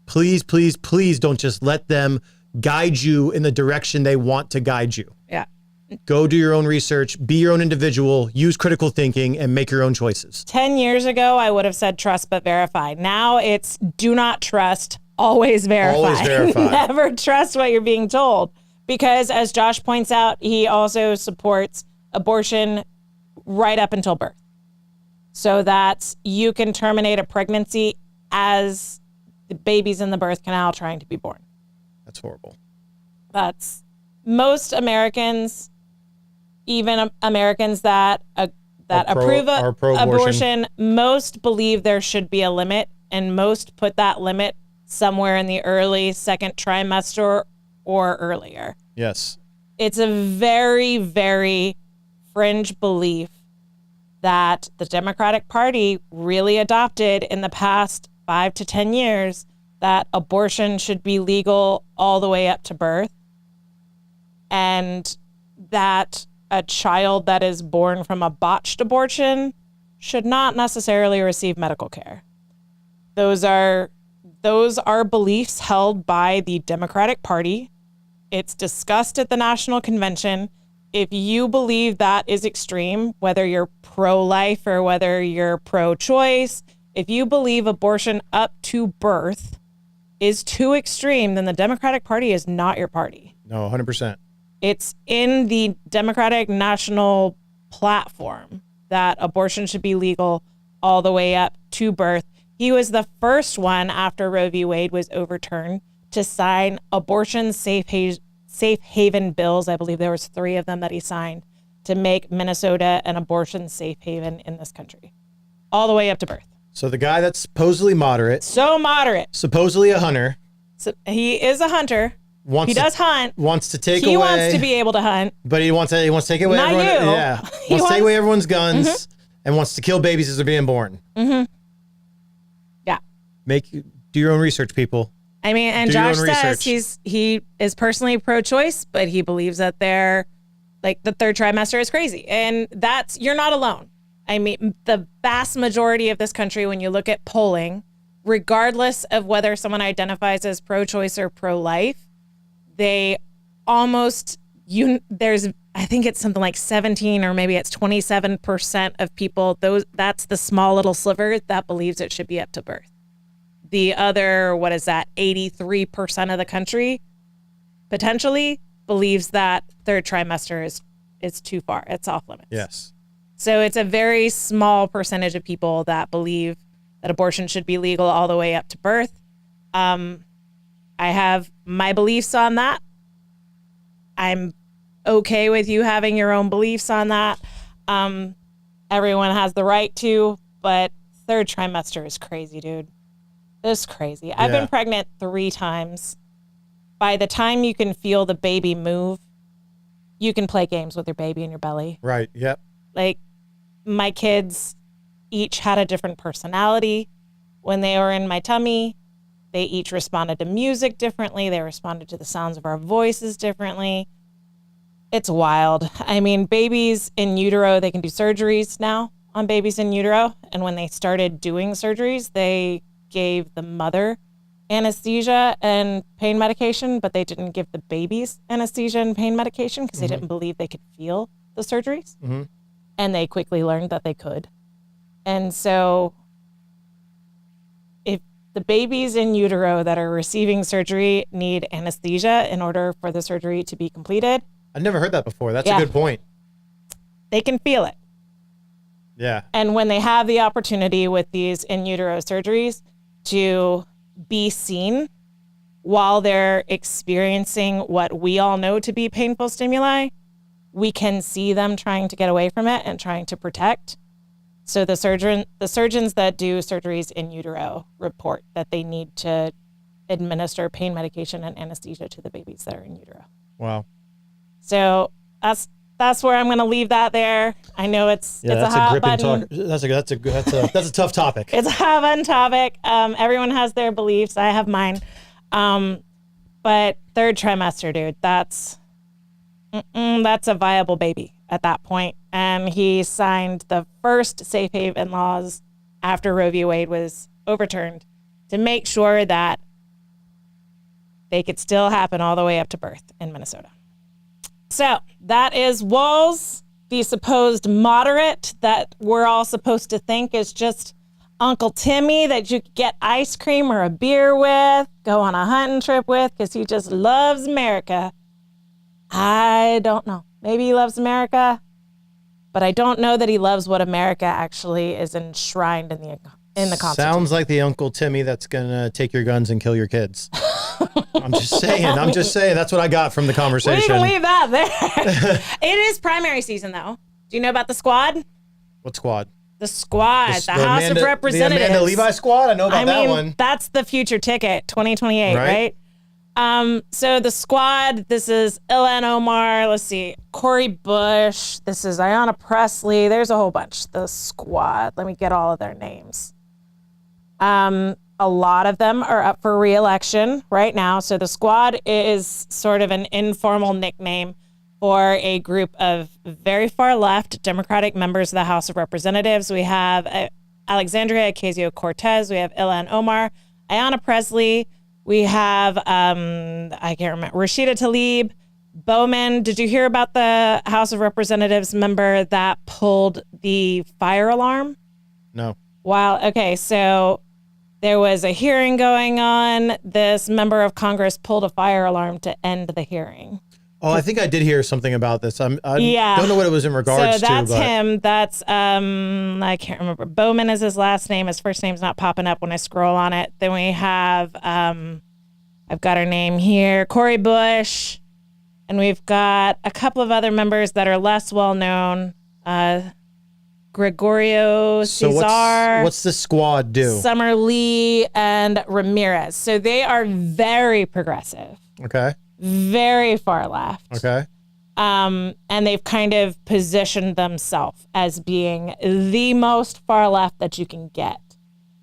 Please, please, please don't just let them guide you in the direction they want to guide you. Yeah. Go do your own research, be your own individual, use critical thinking, and make your own choices. 10 years ago, I would have said trust but verify. Now it's do not trust, always verify. Always verify. Never trust what you're being told. Because as Josh points out, he also supports abortion right up until birth. So that you can terminate a pregnancy as the baby's in the birth canal trying to be born. That's horrible. That's most Americans, even Americans that approve of abortion, most believe there should be a limit, and most put that limit somewhere in the early second trimester or earlier. Yes. It's a very, very fringe belief that the Democratic Party really adopted in the past 5 to 10 years, that abortion should be legal all the way up to birth, and that a child that is born from a botched abortion should not necessarily receive medical care. Those are beliefs held by the Democratic Party. It's discussed at the National Convention. If you believe that is extreme, whether you're pro-life or whether you're pro-choice, if you believe abortion up to birth is too extreme, then the Democratic Party is not your party. No, 100%. It's in the Democratic National Platform that abortion should be legal all the way up to birth. He was the first one after Roe v. Wade was overturned to sign abortion safe haven bills. I believe there was 3 of them that he signed to make Minnesota an abortion safe haven in this country, all the way up to birth. So the guy that's supposedly moderate. So moderate. Supposedly a hunter. So he is a hunter. He does hunt. Wants to take away. He wants to be able to hunt. But he wants to take away Not everyone. you. Yeah. Wants to take away everyone's guns and wants to kill babies as they're being born. Mm-hmm. Yeah. Do your own research, people. I mean, and Josh says he is personally pro-choice, but he believes that the third trimester is crazy. And you're not alone. I mean, the vast majority of this country, when you look at polling, regardless of whether someone identifies as pro-choice or pro-life, they almost, there's, I think it's something like 17 or maybe it's 27% of people, that's the small little sliver that believes it should be up to birth. The other, 83% of the country potentially believes that third trimester is too far. It's off limits. Yes. So it's a very small percentage of people that believe that abortion should be legal all the way up to birth. I have my beliefs on that. I'm okay with you having your own beliefs on that. Everyone has the right to, but third trimester is crazy, dude. It's crazy. I've been pregnant 3 times. By the time you can feel the baby move, you can play games with your baby in your belly. Right. Yep. Like, my kids each had a different personality when they were in my tummy. They each responded to music differently. They responded to the sounds of our voices differently. It's wild. I mean, babies in utero, they can do surgeries now on babies in utero. And when they started doing surgeries, they gave the mother anesthesia and pain medication, but they didn't give the babies anesthesia and pain medication because they didn't believe they could feel the surgeries. Mm-hmm. And they quickly learned that they could. And so if the babies in utero that are receiving surgery need anesthesia in order for the surgery to be completed. I've never heard that before. That's a good point. They can feel it. Yeah. And when they have the opportunity with these in utero surgeries to be seen while they're experiencing what we all know to be painful stimuli, we can see them trying to get away from it and trying to protect. So the surgeons that do surgeries in utero report that they need to administer pain medication and anesthesia to the babies that are in utero. Wow. So that's where I'm going to leave that there. I know it's a hot button. That's a tough topic. It's a hot button topic. Everyone has their beliefs. I have mine. But third trimester, dude, that's a viable baby at that point. And he signed the first safe haven laws after Roe v. Wade was overturned to make sure that they could still happen all the way up to birth in Minnesota. So that is Walz, the supposed moderate that we're all supposed to think is just Uncle Timmy that you could get ice cream or a beer with, go on a hunting trip with, because he just loves America. I don't know. Maybe he loves America, but I don't know that he loves what America actually is enshrined in the Constitution. Sounds like the Uncle Timmy that's going to take your guns and kill your kids. I'm just saying. That's what I got from the conversation. We can leave that there. It is primary season, though. Do you know about the squad? What squad? The squad, the House of Representatives. The Amanda Levi squad? I know about that one. That's the future ticket, 2028, right? So the squad, this is Ilhan Omar, let's see, Cori Bush, this is Ayanna Pressley, there's a whole bunch. The squad, let me get all of their names. A lot of them are up for re-election right now. So the squad is sort of an informal nickname for a group of very far left Democratic members of the House of Representatives. We have Alexandria Ocasio-Cortez. We have Ilhan Omar, Ayanna Pressley. We have, I can't remember, Rashida Tlaib, Bowman. Did you hear about the House of Representatives member that pulled the fire alarm? No. Okay, so there was a hearing going on. This member of Congress pulled a fire alarm to end the hearing. Oh, I think I did hear something about this. I don't know what it was in regards to. So that's him. That's, I can't remember. Bowman is his last name. His first name's not popping up when I scroll on it. Then we have, I've got her name here, Cori Bush. And we've got a couple of other members that are less well known. Gregorio Cesar. What's the squad do? Summer Lee and Ramirez. So they are very progressive. Okay. Very far left. Okay. And they've kind of positioned themselves as being the most far left that you can get.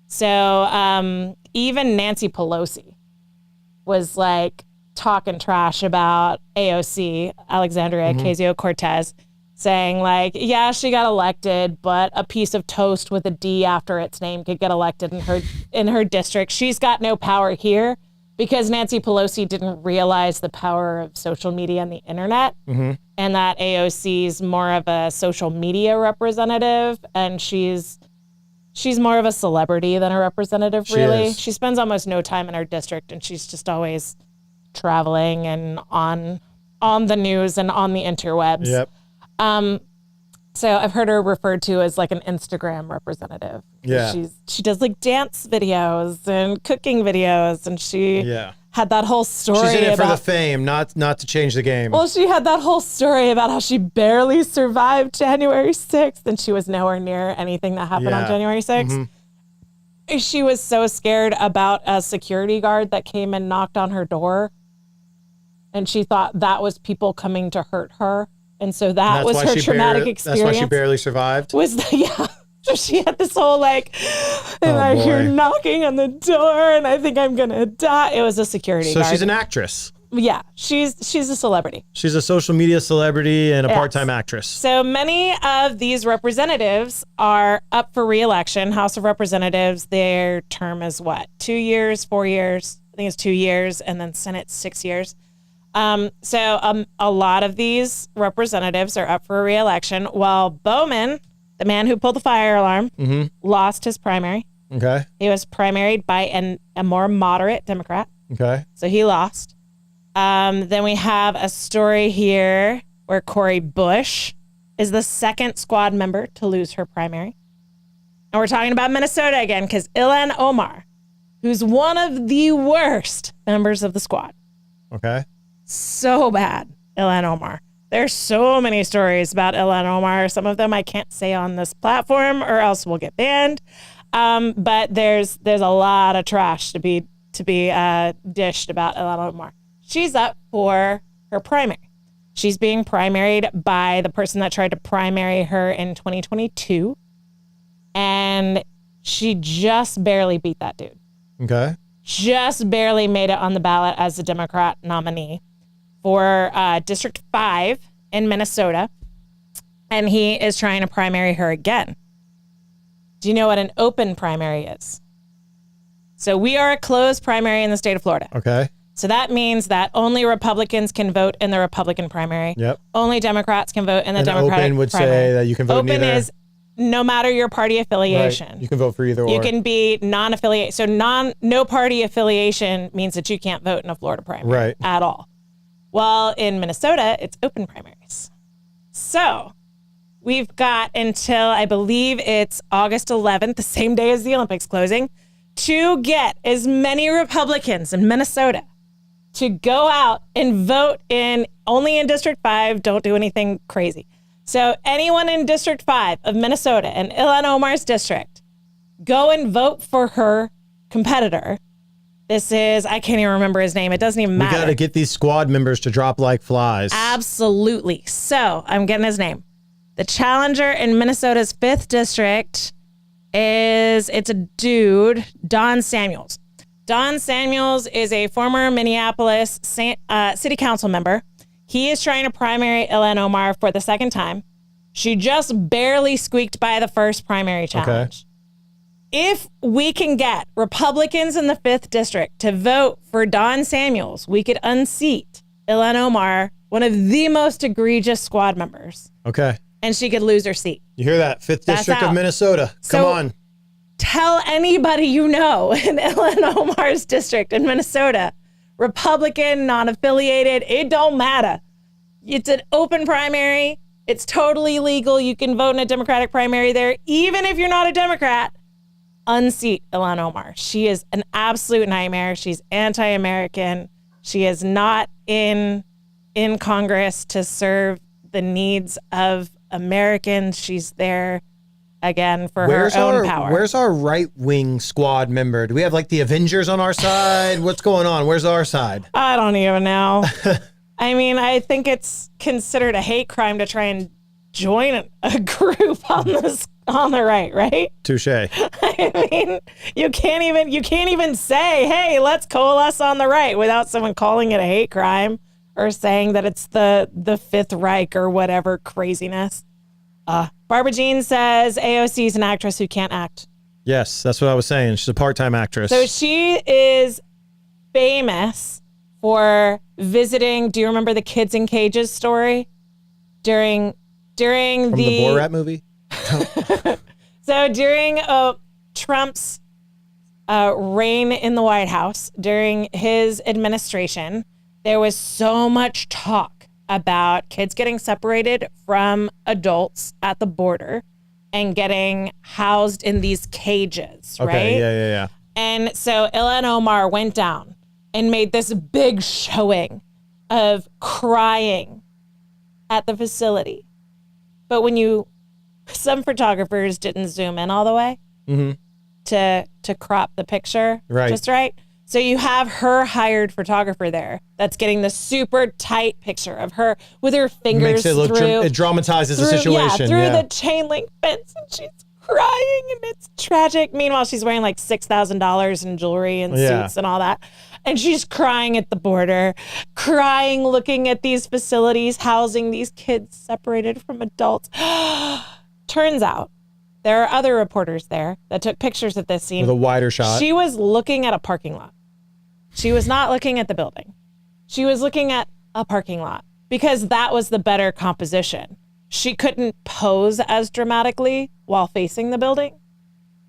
So even Nancy Pelosi was like talking trash about AOC, Alexandria Ocasio-Cortez, saying like, yeah, she got elected, but a piece of toast with a D after its name could get elected in her district. She's got no power here because Nancy Pelosi didn't realize the power of social media and the internet, and that AOC's more of a social media representative, and she's more of a celebrity than a representative, really. She spends almost no time in her district, and she's just always traveling and on the news and on the interwebs. Yep. So I've heard her referred to as like an Instagram representative. Yeah. She does like dance videos and cooking videos, and she had that whole story. She's in it for the fame, not to change the game. Well, she had that whole story about how she barely survived January 6th, and she was nowhere near anything that happened on January 6th. She was so scared about a security guard that came and knocked on her door, and she thought that was people coming to hurt her. And so that was her traumatic experience. That's why she barely survived? So she had this whole like, and I hear knocking on the door and I think I'm going to die. It was a security guard. So she's an actress. Yeah, she's a celebrity. She's a social media celebrity and a part-time actress. So many of these representatives are up for re-election. House of Representatives, their term is what? 2 years, 4 years? I think it's 2 years, and then Senate 6 years. So a lot of these representatives are up for re-election, while Bowman, the man who pulled the fire alarm, lost his primary. Okay. He was primaried by a more moderate Democrat. Okay. So he lost. Then we have a story here where Cori Bush is the second squad member to lose her primary. And we're talking about Minnesota again, because Ilhan Omar, who's one of the worst members of the squad. Okay. So bad, Ilhan Omar. There's so many stories about Ilhan Omar. Some of them I can't say on this platform or else we'll get banned. But there's a lot of trash to be dished about Ilhan Omar. She's up for her primary. She's being primaried by the person that tried to primary her in 2022. And she just barely beat that dude. Okay. Just barely made it on the ballot as a Democrat nominee for District 5 in Minnesota. And he is trying to primary her again. Do you know what an open primary is? So we are a closed primary in the state of Florida. Okay. So that means that only Republicans can vote in the Republican primary. Yep. Only Democrats can vote in the Democratic primary. Open would say that you can vote open neither. Is no matter your party affiliation. Right. You can vote for either or. You can be non-affiliated. So no party affiliation means that you can't vote in a Florida primary at all. Well, in Minnesota, it's open primaries. So we've got until, I believe it's August 11th, the same day as the Olympics closing, to get as many Republicans in Minnesota to go out and vote only in District 5, don't do anything crazy. So anyone in District 5 of Minnesota and Ilhan Omar's district, go and vote for her competitor. This is, I can't even remember his name. It doesn't even matter. We got to get these squad members to drop like flies. Absolutely. So I'm getting his name. The challenger in Minnesota's 5th district it's a dude, Don Samuels. Don Samuels is a former Minneapolis city council member. He is trying to primary Ilhan Omar for the second time. She just barely squeaked by the first primary challenge. Okay. If we can get Republicans in the 5th district to vote for Don Samuels, we could unseat Ilhan Omar, one of the most egregious squad members. Okay. And she could lose her seat. You hear that? 5th district of Minnesota. Come on. Tell anybody you know in Ilhan Omar's district in Minnesota, Republican, non-affiliated, it don't matter. It's an open primary. It's totally legal. You can vote in a Democratic primary there. Even if you're not a Democrat, unseat Ilhan Omar. She is an absolute nightmare. She's anti-American. She is not in Congress to serve the needs of Americans. She's there again for her own power. Where's our right-wing squad member? Do we have like the Avengers on our side? What's going on? Where's our side? I don't even know. I mean, I think it's considered a hate crime to try and join a group on the right? Touche. I mean, you can't even say, "Hey, let's coalesce on the right," without someone calling it a hate crime or saying that it's the Fifth Reich or whatever craziness. Barbara Jean says AOC is an actress who can't act. Yes, that's what I was saying. She's a part-time actress. So she is famous for visiting. Do you remember the kids in cages story during From the Borat movie? So during Trump's reign in the White House, during his administration, there was so much talk about kids getting separated from adults at the border and getting housed in these cages, right? Okay, yeah. And so Ilhan Omar went down and made this big showing of crying at the facility. But some photographers didn't zoom in all the way to crop the picture just right. So you have her hired photographer there that's getting the super tight picture of her with her fingers it dramatizes the situation. Through the chain link fence, and she's crying and it's tragic. Meanwhile, she's wearing like $6,000 in jewelry and suits and all that. And she's crying at the border, crying, looking at these facilities, housing these kids separated from adults. Turns out there are other reporters there that took pictures of this scene. With a wider shot. She was looking at a parking lot. She was not looking at the building. She was looking at a parking lot because that was the better composition. She couldn't pose as dramatically while facing the building.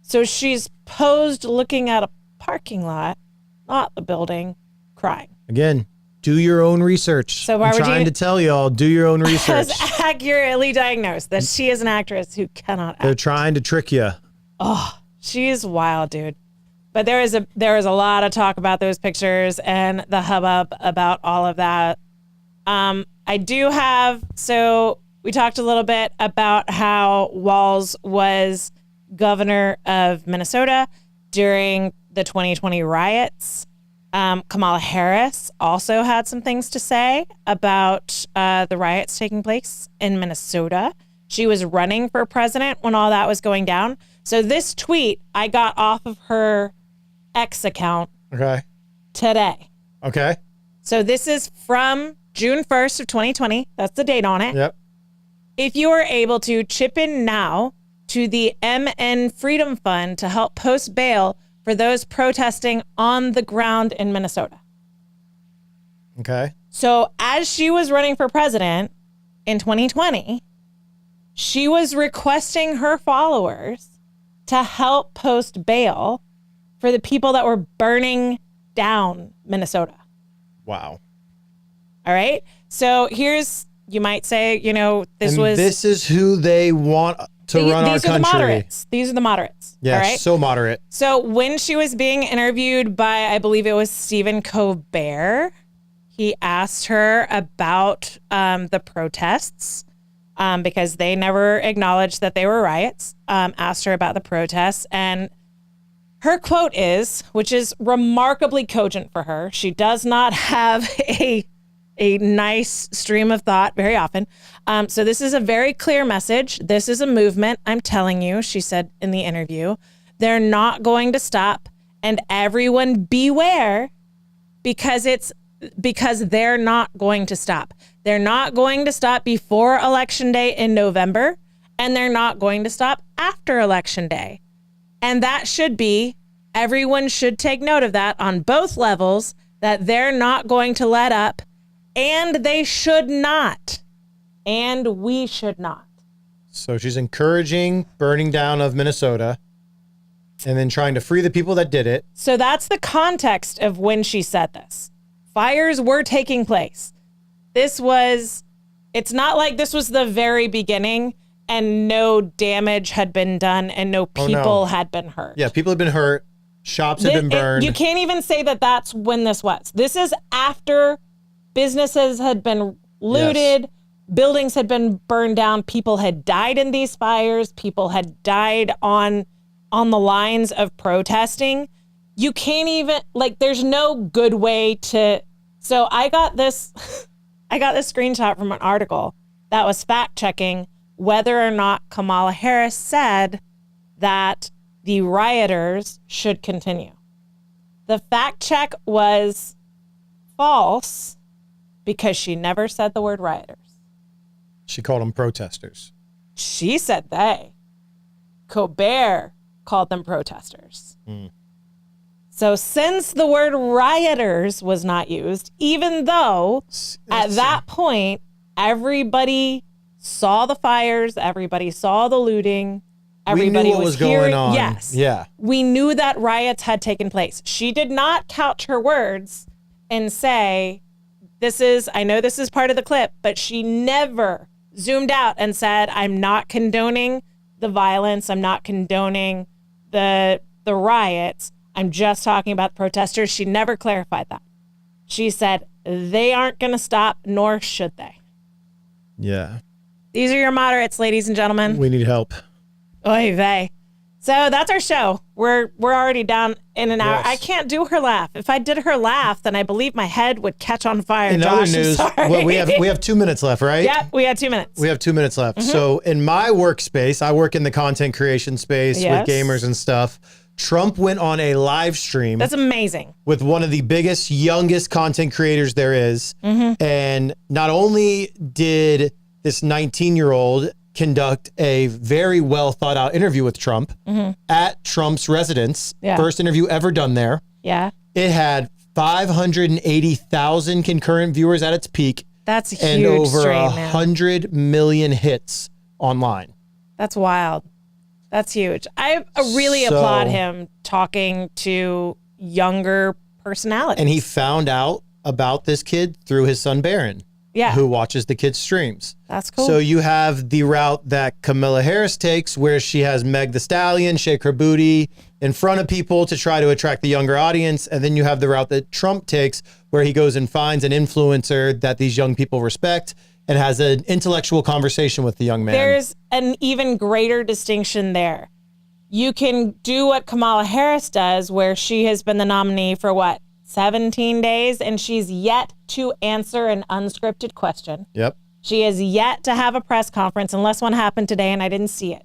So she's posed looking at a parking lot, not the building, crying. Again, do your own research. So I'm trying to tell y'all, do your own research. Has accurately diagnosed that she is an actress who cannot act. They're trying to trick you. Oh, she's wild, dude. But there is a lot of talk about those pictures and the hubbub about all of that. So we talked a little bit about how Walz was governor of Minnesota during the 2020 riots. Kamala Harris also had some things to say about the riots taking place in Minnesota. She was running for president when all that was going down. So this tweet I got off of her X account today. Okay. So this is from June 1st of 2020. That's the date on it. Yep. If you are able to chip in now to the MN Freedom Fund to help post bail for those protesting on the ground in Minnesota. Okay. So as she was running for president in 2020, she was requesting her followers to help post bail for the people that were burning down Minnesota. Wow. All right. So here's, you might say, this is who they want to run our country. These are the moderates. These are the moderates. Yeah, all right? so moderate. So when she was being interviewed by, I believe it was Stephen Colbert, he asked her about the protests because they never acknowledged that they were riots, asked her about the protests. And her quote is, which is remarkably cogent for her, she does not have a nice stream of thought very often. So this is a very clear message. This is a movement. I'm telling you, she said in the interview, they're not going to stop, and everyone beware because they're not going to stop. They're not going to stop before Election Day in November, and they're not going to stop after Election Day. And that should be, everyone should take note of that on both levels, that they're not going to let up. And they should not. And we should not. So she's encouraging burning down of Minnesota and then trying to free the people that did it. So that's the context of when she said this. Fires were taking place. It's not like this was the very beginning and no damage had been done and no people had been hurt. Yeah, people had been hurt. Shops had been burned. You can't even say that that's when this was. This is after businesses had been looted, yes. Buildings had been burned down, people had died in these fires, people had died on the lines of protesting. You can't even, there's no good way to. So I got this screenshot from an article that was fact checking whether or not Kamala Harris said that the rioters should continue. The fact check was false because she never said the word rioters. She called them protesters. She said they. Colbert called them protesters. So since the word rioters was not used, even though at that point, everybody saw the fires, everybody saw the looting, everybody we knew what was going on. Yes. Yeah. We knew that riots had taken place. She did not couch her words and say, I know this is part of the clip, but she never zoomed out and said, I'm not condoning the violence. I'm not condoning the riots. I'm just talking about protesters. She never clarified that. She said, they aren't going to stop, nor should they. Yeah. These are your moderates, ladies and gentlemen. We need help. Oy vey. So that's our show. We're already down in an hour. Yes. I can't do her laugh. If I did her laugh, then I believe my head would catch on fire. In Josh, other news, I'm sorry. we have 2 minutes left, right? Yep, we had 2 minutes. We have 2 minutes left. Mm-hmm. So in my workspace, I work in the content creation space with gamers and stuff. Trump went on a live stream. That's amazing. With one of the biggest, youngest content creators there is. Mm-hmm. And not only did this 19-year-old conduct a very well thought out interview with Trump at Trump's residence. Yeah. First interview ever done there. Yeah. It had 580,000 concurrent viewers at its peak. That's a huge and over stream, 100 million hits online. That's wild. That's huge. I really applaud him talking to younger personalities. And he found out about this kid through his son Barron. Yeah. Who watches the kid's streams. That's cool. So you have the route that Kamala Harris takes where she has Meg the Stallion shake her booty in front of people to try to attract the younger audience. And then you have the route that Trump takes where he goes and finds an influencer that these young people respect and has an intellectual conversation with the young man. There's an even greater distinction there. You can do what Kamala Harris does where she has been the nominee for 17 days, and she's yet to answer an unscripted question. Yep. She has yet to have a press conference, unless one happened today and I didn't see it.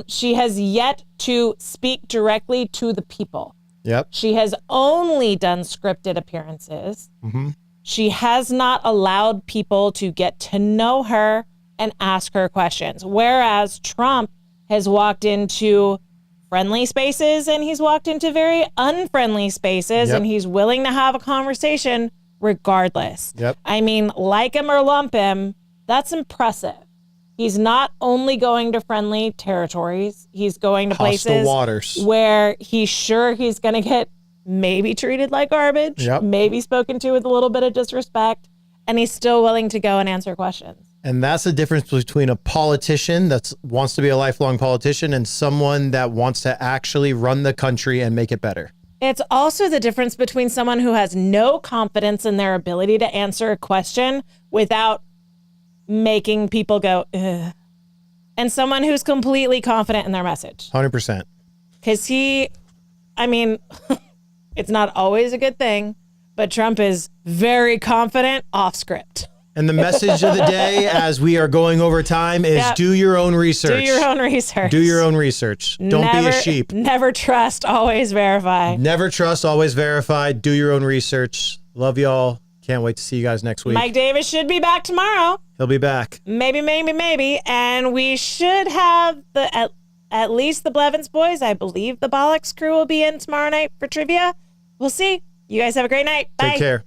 She has yet to speak directly to the people. Yep. She has only done scripted appearances. Mm-hmm. She has not allowed people to get to know her and ask her questions. Whereas Trump has walked into friendly spaces and he's walked into very unfriendly spaces, and he's willing to have a conversation regardless. Yep. I mean, like him or lump him, that's impressive. He's not only going to friendly territories, he's going to hostile places waters where he's sure he's going to get maybe treated like garbage, maybe spoken to with a little bit of disrespect, and he's still willing to go and answer questions. And that's the difference between a politician that wants to be a lifelong politician and someone that wants to actually run the country and make it better. It's also the difference between someone who has no confidence in their ability to answer a question without making people go, ugh, and someone who's completely confident in their message. 100%. Because it's not always a good thing, but Trump is very confident off script. And the message of the day, as we are going over time, is do your own research. Do your own research. Do your own research. Don't be a sheep. Never trust, always verify. Never trust, always verify. Do your own research. Love y'all. Can't wait to see you guys next week. Mike Davis should be back tomorrow. He'll be back. Maybe. And we should have at least the Blevins boys. I believe the Bollocks crew will be in tomorrow night for trivia. We'll see. You guys have a great night. Bye. Take care.